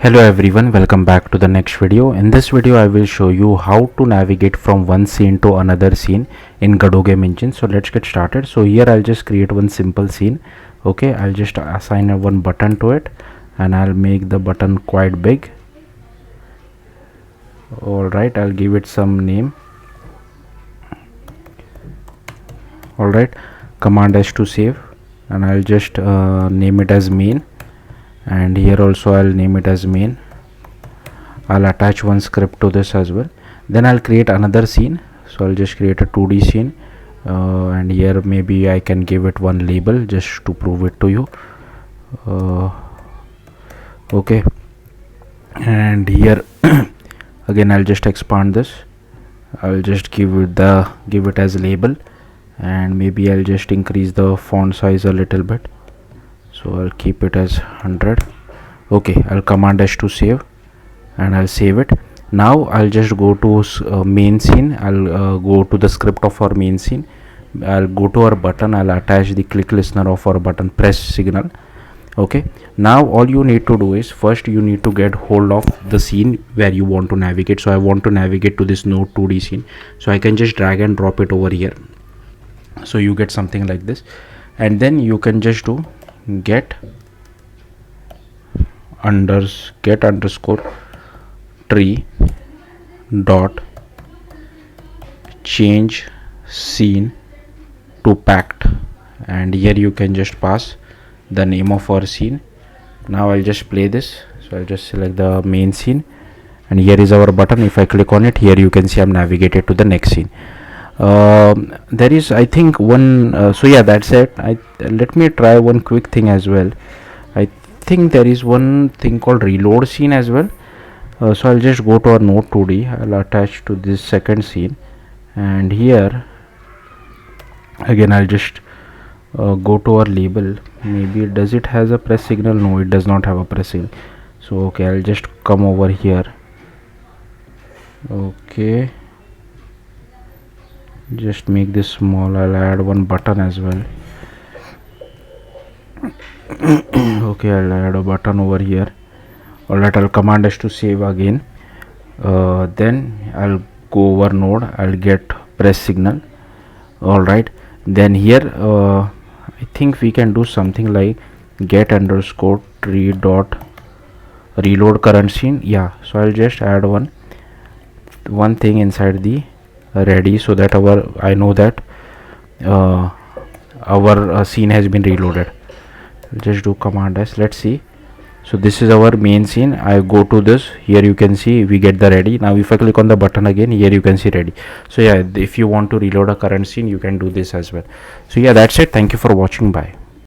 Hello everyone, welcome back to the next video. In this video I will show you how to navigate from one scene to another scene in Godot game engine. So let's get started. So here I'll just create one simple scene. Okay, I'll just assign one button to it and I'll make the button quite big. Alright, I'll give it some name. Alright, Command S to save, and I'll just name it as main, and here also I'll name it as main. I'll attach one script to this as well. Then I'll create another scene. So I'll just create a 2D scene, and here maybe I can give it one label just to prove it to you. Okay, and here again I'll just expand this. I'll just give it as label, and maybe I'll just increase the font size a little bit. So I'll keep it as 100. Okay, I'll Command S to save, and I'll save it. Now I'll just go to main scene. I'll go to the script of our main scene. I'll go to our button. I'll attach the click listener of our button press signal. Okay, now all you need to do is first you need to get hold of the scene where you want to navigate. So I want to navigate to this node 2D scene, so I can just drag and drop it over here. So you get something like this, and then you can just do get underscore tree dot change scene to packed, and here you can just pass the name of our scene. Now I'll just play this. So I'll just select the main scene, and here is our button. If I click on it, here you can see I'm navigated to the next scene. There is, I think, one so yeah, that's it. Let me try one quick thing as well. I think there is one thing called reload scene as well. So I'll just go to our node 2D. I'll attach to this second scene, and here again I'll just go to our label. Maybe does it has a press signal? No, it does not have a press signal. So okay, I'll just come over here. Okay, just make this small. I'll add one button as well. Okay, I'll add a button over here. Alright, I'll Command S to save again. Then I'll go over node. I'll get press signal. Alright, then here I think we can do something like get underscore tree dot reload current scene. Yeah, so I'll just add one thing inside the ready, so that I know that our scene has been reloaded. I'll just do Command S. Let's see. So this is our main scene. I go to this. Here you can see we get the ready. Now if I click on the button again, here you can see ready. So yeah, if you want to reload a current scene, you can do this as well. So yeah, that's it. Thank you for watching. Bye.